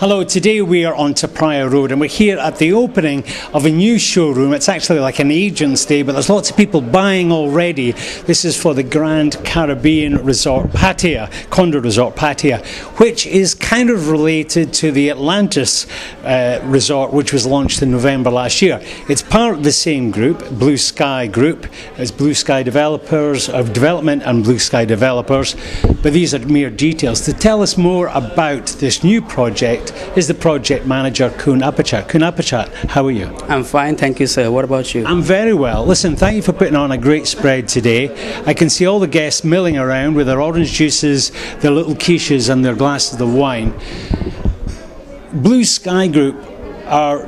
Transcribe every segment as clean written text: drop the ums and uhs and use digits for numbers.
Hello, today we are on Praya Road and we're here at the opening of a new showroom. It's actually like an agent's day, but there's lots of people buying already. This is for the Grand Caribbean Resort Pattaya, Condo Resort Pattaya, which is kind of related to the Atlantis resort, which was launched in November last year. It's part of the same group, Blue Sky Group. It's Blue Sky Developers of Development and Blue Sky Developers, but these are mere details. To tell us more about this new project is the project manager, Kun Apachat. Kun Apachat, how are you? I'm fine, thank you, sir. What about you? I'm very well. Listen, thank you for putting on a great spread today. I can see all the guests milling around with their orange juices, their little quiches and their glasses of wine. Blue Sky Group are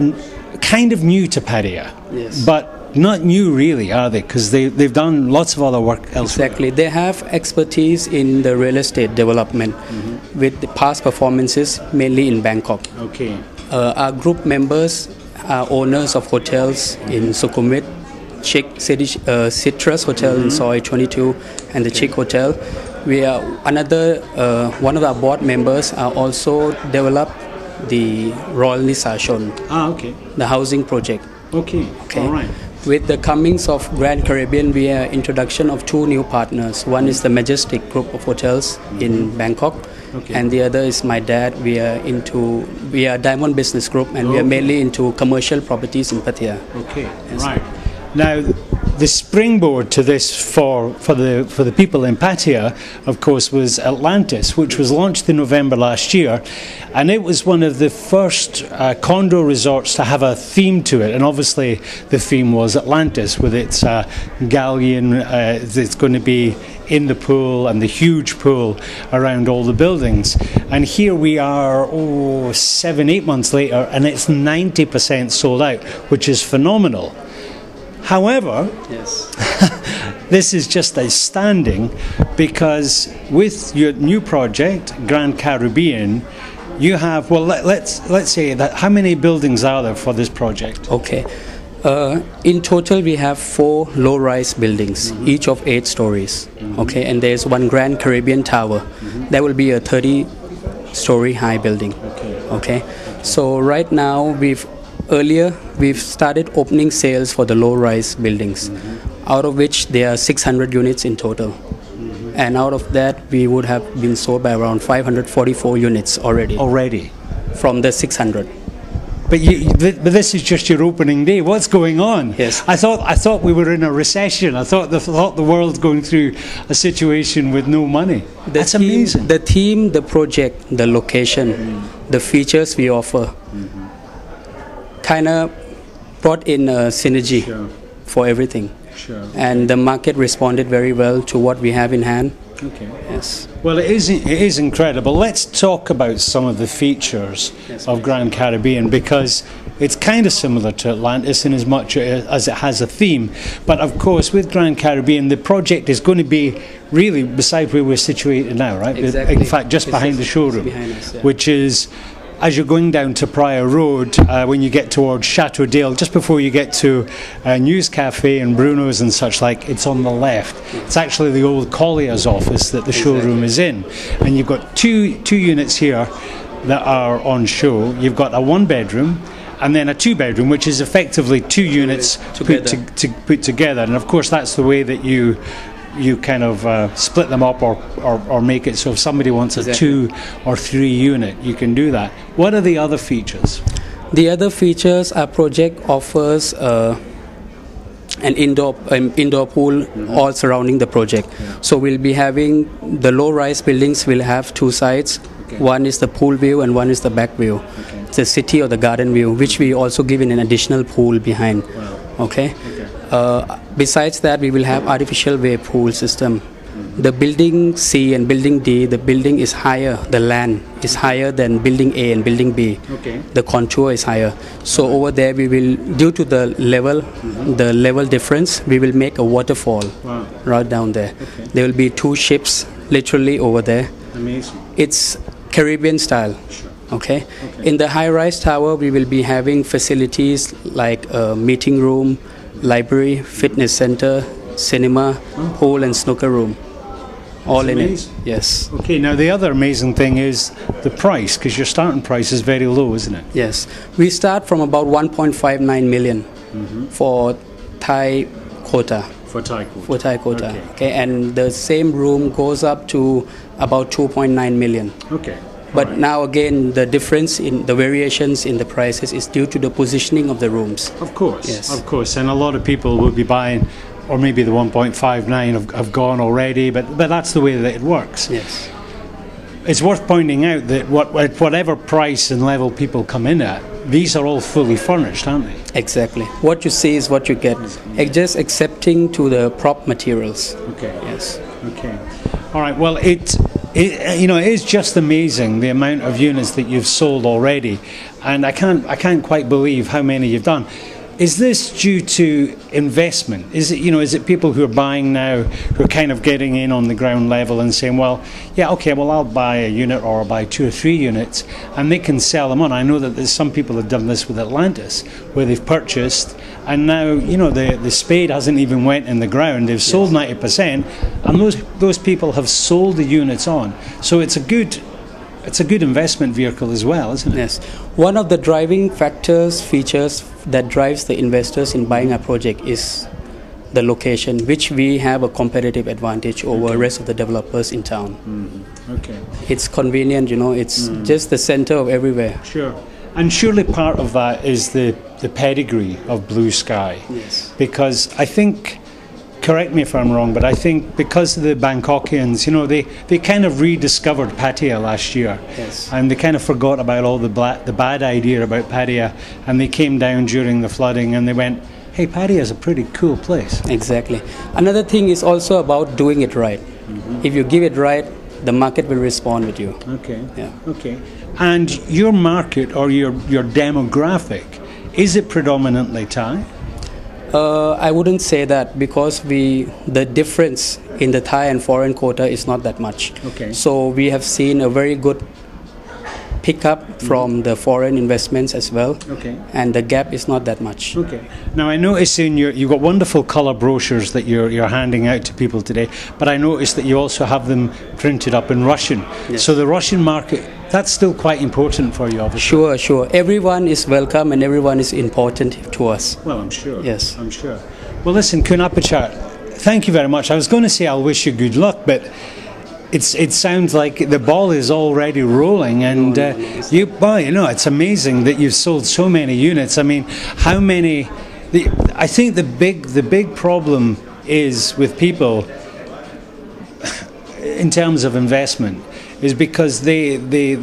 kind of new to Pattaya, Yes. but not new really, are they? Because they've done lots of other work elsewhere. Exactly. They have expertise in the real estate development with the past performances mainly in Bangkok. Okay. Our group members are owners of hotels in Sukhumvit, Citrus Hotel in Soi 22 and the Chick Hotel. We are one of our board members are also developed the Royal Nisashon, Okay. the housing project. Okay. All right. With the comings of Grand Caribbean, we are introduction of two new partners. One is the Majestic Group of Hotels in Bangkok, and the other is my dad. We are Diamond Business Group, and we are mainly into commercial properties in Pattaya. Okay, right. Now, the springboard to this for the people in Pattaya, of course, was Atlantis, which was launched in November last year, and it was one of the first condo resorts to have a theme to it. And obviously, the theme was Atlantis, with its galleon that's going to be in the pool and the huge pool around all the buildings. And here we are, 7-8 months later, and it's 90% sold out, which is phenomenal. However, this is just outstanding because with your new project, Grand Caribbean, you have, well, let's say that, how many buildings are there for this project? Okay. In total, we have 4 low-rise buildings, each of 8 stories. Okay, and there's one Grand Caribbean Tower. That will be a 30-story high building. Okay. So right now, we've started opening sales for the low-rise buildings, out of which there are 600 units in total. And out of that, we would have been sold by around 544 units already. Already? From the 600. But this is just your opening day. What's going on? Yes. I thought we were in a recession. I thought the world's going through a situation with no money. That's amazing. The theme, the project, the location, the features we offer, kind of brought in a synergy for everything. And the market responded very well to what we have in hand. Okay. Yes. Well, it is incredible. Let's talk about some of the features of Grand Caribbean, because it's kind of similar to Atlantis in as much as it has a theme. But of course, with Grand Caribbean, the project is going to be really beside where we're situated now, right? Exactly. In fact, just behind the showroom, behind us, which is, as you're going down to Praya Road, when you get towards Chateau Dale, just before you get to News Cafe and Bruno's and such like, it's on the left. It's actually the old Collier's office that the showroom is in. And you've got two units here that are on show. You've got a 1-bedroom and then a 2-bedroom, which is effectively 2 units put together. And of course, that's the way that you kind of split them up or make it so if somebody wants a 2 or 3 unit, you can do that. What are the other features? The other features, our project offers an indoor pool all surrounding the project. So we'll be having the low-rise buildings will have 2 sides. One is the pool view and one is the back view. It's the city or the garden view, which we also give in an additional pool behind. Okay. Besides that, we will have artificial wave pool system. The building C and building D, the building is higher, the land is higher than building A and building B. The contour is higher. So over there, we will, due to the level difference, we will make a waterfall right down there. There will be 2 ships literally over there. Amazing. It's Caribbean style. Okay. In the high-rise tower, we will be having facilities like a meeting room, library, fitness center, cinema, pool and snooker room. all in it. Amazing. Yes. Okay, now the other amazing thing is the price, because your starting price is very low, isn't it? Yes. We start from about 1.59 million for Thai quota. For Thai quota. For Thai quota. Okay. Okay, and the same room goes up to about 2.9 million. Okay. But Right. now again, the difference in the variations in the prices is due to the positioning of the rooms. Of course, Yes. of course. And a lot of people will be buying, or maybe the 1.59 have gone already, but that's the way that it works. Yes. It's worth pointing out that at whatever price and level people come in at, these are all fully furnished, aren't they? Exactly. What you see is what you get. Just accepting to the prop materials. Okay. Yes. Okay. All right. Well, it is just amazing the amount of units that you've sold already, and I can't quite believe how many you've done. Is this due to investment? Is it people who are buying now who are kind of getting in on the ground level and saying, well, yeah, okay, well, I'll buy a unit or I'll buy 2 or 3 units and they can sell them on. I know that there's some people have done this with Atlantis where they've purchased and now, the spade hasn't even went in the ground. They've sold 90% and those people have sold the units on. So it's a good investment vehicle as well, isn't it? Yes. One of the driving features that drives the investors in buying a project is the location, which we have a competitive advantage over the rest of the developers in town. Okay. It's convenient, it's just the center of everywhere. Sure. And surely part of that is the pedigree of Blue Sky. Yes. Because I think, correct me if I'm wrong, but I think because of the Bangkokians, they kind of rediscovered Pattaya last year. Yes. And they kind of forgot about all the bad idea about Pattaya, and they came down during the flooding and they went, hey, Pattaya is a pretty cool place. Exactly. Another thing is also about doing it right. If you give it right, the market will respond with you. Okay. Yeah. Okay. And your market or your demographic, is it predominantly Thai? I wouldn't say that because the difference in the Thai and foreign quota is not that much. Okay. So we have seen a very good pickup from the foreign investments as well. Okay. And the gap is not that much. Okay. Now I noticed you've got wonderful colour brochures that you're handing out to people today, but I noticed that you also have them printed up in Russian. Yes. So the Russian market, that's still quite important for you, obviously. Sure. Everyone is welcome and everyone is important to us. Well, I'm sure. Yes. I'm sure. Well, listen, Kunapachat, thank you very much. I was going to say I'll wish you good luck, but it sounds like the ball is already rolling, and it's amazing that you've sold so many units. I mean, how many? I think the big problem is with people in terms of investment is because they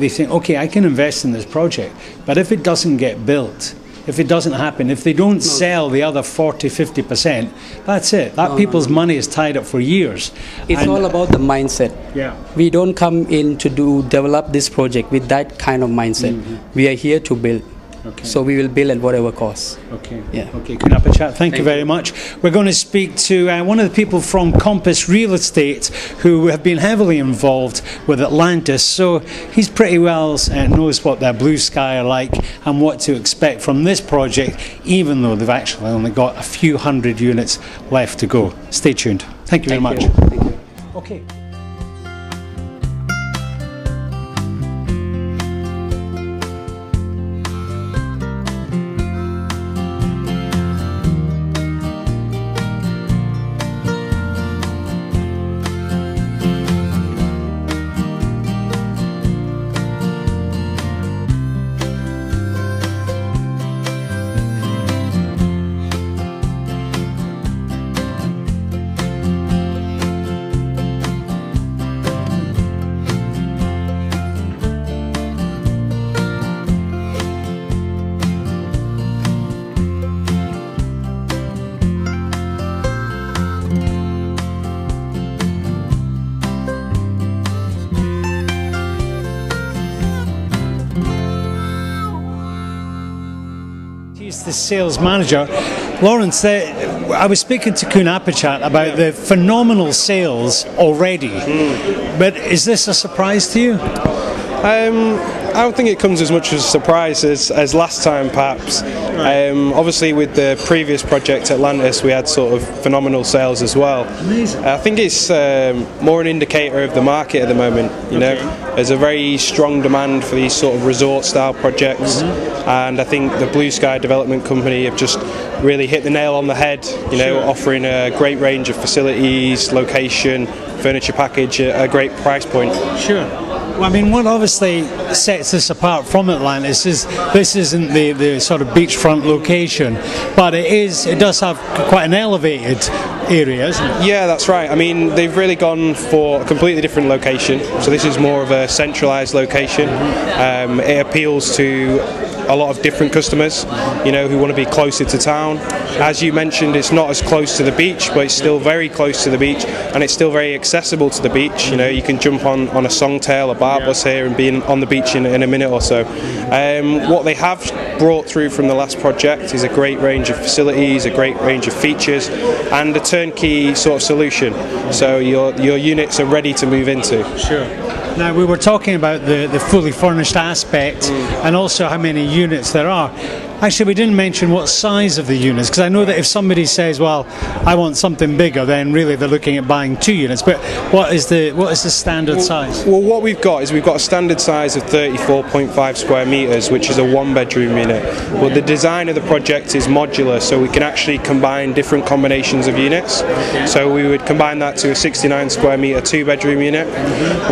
think, okay, I can invest in this project, but if it doesn't get built, if it doesn't happen, if they don't sell the other 40-50%, that's it. People's money is tied up for years. It's all about the mindset. Yeah. We don't come in to develop this project with that kind of mindset. We are here to build. Okay. So we will build at whatever cost. Okay. Yeah. Okay. Kunapachat, thank you very much. We're going to speak to one of the people from Compass Real Estate who have been heavily involved with Atlantis. So he's pretty well knows what their Blue Sky are like and what to expect from this project, even though they've actually only got a few hundred units left to go. Stay tuned. Thank you very much. Thank you. Okay. He's the sales manager. Lawrence, I was speaking to Kunapachat about the phenomenal sales already, but is this a surprise to you? I don't think it comes as much as a surprise as last time, perhaps. Obviously, with the previous project, Atlantis, we had sort of phenomenal sales as well. Amazing. I think it's more an indicator of the market at the moment. You know, there's a very strong demand for these sort of resort-style projects, and I think the Blue Sky Development Company have just really hit the nail on the head. You know, offering a great range of facilities, location, furniture package at a great price point. Sure. Well, I mean, what obviously sets this apart from Atlantis is this isn't the sort of beachfront location, but it does have quite an elevated area, isn't it? Yeah, that's right. I mean, they've really gone for a completely different location. So this is more of a centralised location. It appeals to a lot of different customers, you know, who want to be closer to town. As you mentioned, it's not as close to the beach, but it's still very close to the beach, and it's still very accessible to the beach. You know, you can jump on a songtail, a bar bus here, and be on the beach in a minute or so. What they have brought through from the last project is a great range of facilities, a great range of features, and a turnkey sort of solution. So your units are ready to move into. Sure. Now, we were talking about the fully furnished aspect and also how many units there are. Actually, we didn't mention what size of the units, because I know that if somebody says, well, I want something bigger, then really they're looking at buying 2 units. But what is the standard size? Well, what we've got is we've got a standard size of 34.5 square metres, which is a 1-bedroom unit. But the design of the project is modular, so we can actually combine different combinations of units. So we would combine that to a 69 square metre 2-bedroom unit.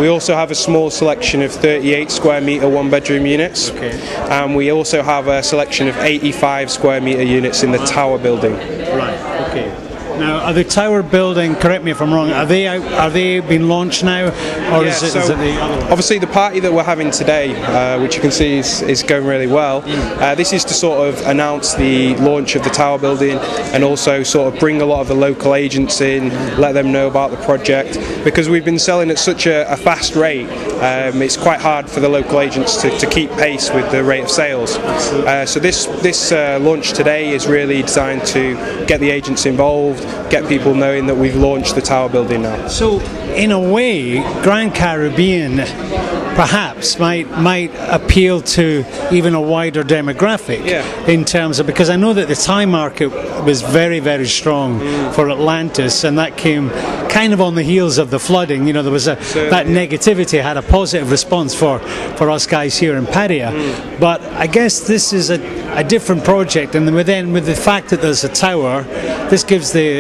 We also have a small selection of 38 square metre 1-bedroom units. And we also have a selection of 85 square metre units in the tower building. Right, okay. Now, are the tower building, correct me if I'm wrong, are they been launched now, or is it the other one? Obviously the party that we're having today, which you can see is going really well, this is to sort of announce the launch of the tower building and also sort of bring a lot of the local agents in, let them know about the project, because we've been selling at such a fast rate. It's quite hard for the local agents to keep pace with the rate of sales. So this launch today is really designed to get the agents involved, get people knowing that we've launched the tower building now. So, in a way, Grand Caribbean perhaps might appeal to even a wider demographic in terms of, because I know that the Thai market was very, very strong for Atlantis, and that came kind of on the heels of the flooding. You know, there was that negativity had a positive response for us guys here in Pattaya. But I guess this is a different project, and then with the fact that there's a tower, this gives the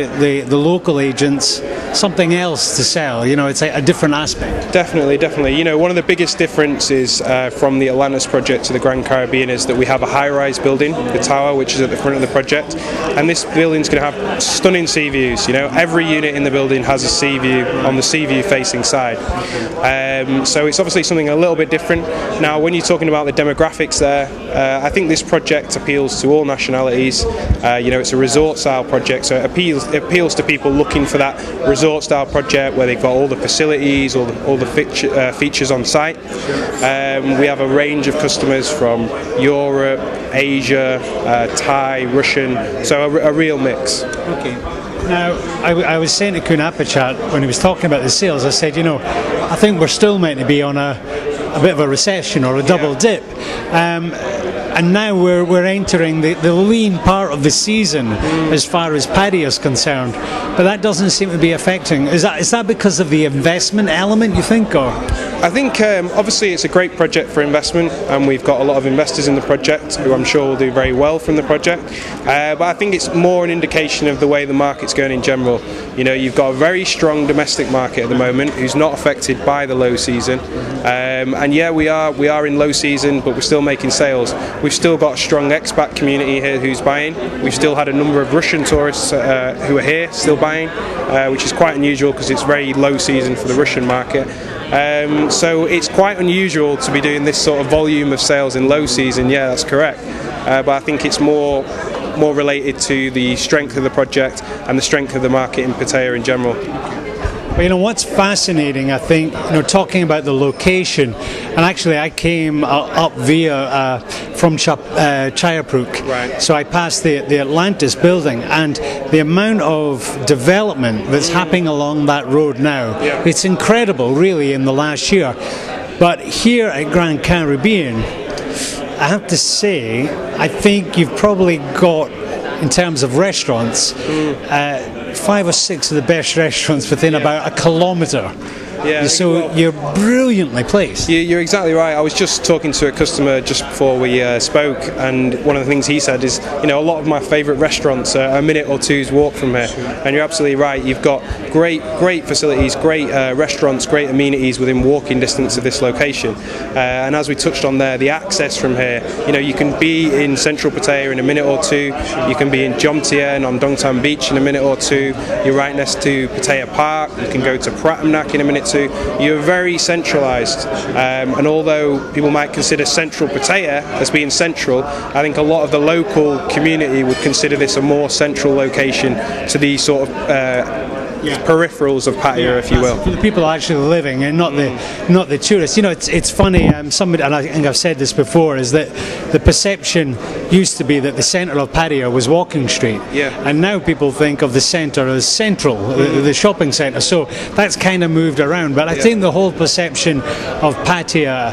local agents something else to sell. You know, it's a different aspect. Definitely. You know, one of the biggest differences from the Atlantis project to the Grand Caribbean is that we have a high-rise building, the tower, which is at the front of the project, and this building's going to have stunning sea views. You know, every unit in the building has a sea view on the sea view facing side. So it's obviously something a little bit different. Now, when you're talking about the demographics there, I think this project appeals to all nationalities. You know, it's a resort-style project, so it appeals to people looking for that resort-style project where they've got all the facilities, all the features on site. We have a range of customers from Europe, Asia, Thai, Russian, so a real mix. Okay. Now, I was saying to Kun Apachat when he was talking about the sales, I said, you know, I think we're still meant to be on a bit of a recession or a double dip. And now we're entering the lean part of the season as far as Pattaya is concerned, but that doesn't seem to be affecting. Is that because of the investment element, you think, or? I think obviously it's a great project for investment, and we've got a lot of investors in the project who I'm sure will do very well from the project, but I think it's more an indication of the way the market's going in general. You know, you've got a very strong domestic market at the moment who's not affected by the low season, and yeah, we are in low season, but we're still making sales. We've still got a strong expat community here who's buying. We've still had a number of Russian tourists who are here still buying, which is quite unusual because it's very low season for the Russian market. So it's quite unusual to be doing this sort of volume of sales in low season. Yeah, that's correct. But I think it's more related to the strength of the project and the strength of the market in Pattaya in general. Well, you know, what's fascinating, I think, you know, talking about the location, and actually I came up via from Chayapruk, right. So I passed the Atlantis building, and the amount of development that's happening along that road now, it's incredible really in the last year. But here at Grand Caribbean, I have to say, I think you've probably got, in terms of restaurants, 5 or 6 of the best restaurants within about a kilometre. Yeah, so you're brilliantly placed. You're exactly right. I was just talking to a customer just before we spoke, and one of the things he said is, a lot of my favourite restaurants are a minute or two's walk from here. And you're absolutely right. You've got great facilities, great restaurants, great amenities within walking distance of this location. And as we touched on there, the access from here, you can be in central Pattaya in a minute or two. You can be in Jomtien on Dongtan Beach in a minute or two. You're right next to Pattaya Park. You can go to Pratamnak in a minute. You're very centralised, and although people might consider central Pattaya as being central, I think a lot of the local community would consider this a more central location to the sort of peripherals of Pattaya, if you will. For the people actually living and not the tourists. It's funny, somebody, and I think I've said this before, is that the perception used to be that the centre of Pattaya was Walking Street, and now people think of the centre as central, the shopping centre, so that's kind of moved around, but I think the whole perception of Pattaya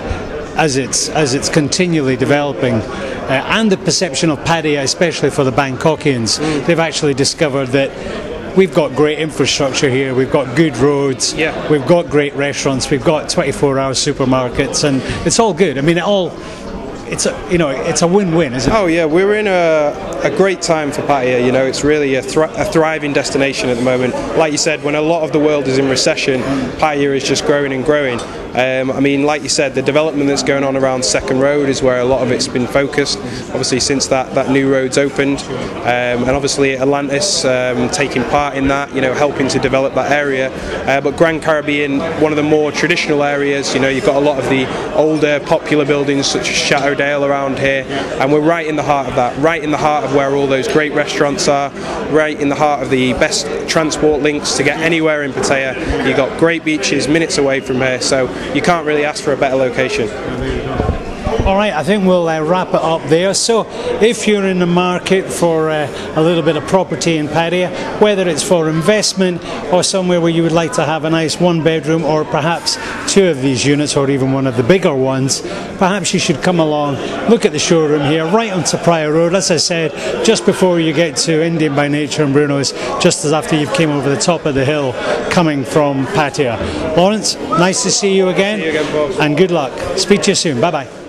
as it's continually developing, and the perception of Pattaya, especially for the Bangkokians, they've actually discovered that we've got great infrastructure here, we've got good roads, we've got great restaurants, we've got 24-hour supermarkets, and it's all good. I mean, it's a win-win, isn't it? Oh yeah, we're in a great time for Pattaya. It's really a thriving destination at the moment. Like you said, when a lot of the world is in recession, Pattaya is just growing and growing. I mean, like you said, the development that's going on around Second Road is where a lot of it's been focused, obviously since that new road's opened, and obviously Atlantis taking part in that, helping to develop that area. But Grand Caribbean, one of the more traditional areas, you've got a lot of the older popular buildings such as Chateau Dale around here, and we're right in the heart of that, right in the heart of where all those great restaurants are, right in the heart of the best transport links to get anywhere in Pattaya. You've got great beaches minutes away from here, so you can't really ask for a better location. All right, I think we'll wrap it up there. So if you're in the market for a little bit of property in Pattaya, whether it's for investment or somewhere where you would like to have a nice 1-bedroom or perhaps 2 of these units or even one of the bigger ones, perhaps you should come along, look at the showroom here right on Praya Road. As I said, just before you get to Indian by Nature and Bruno's, just as after you've came over the top of the hill coming from Pattaya. Lawrence, nice to see you again, Bob. And good luck. Speak to you soon. Bye-bye.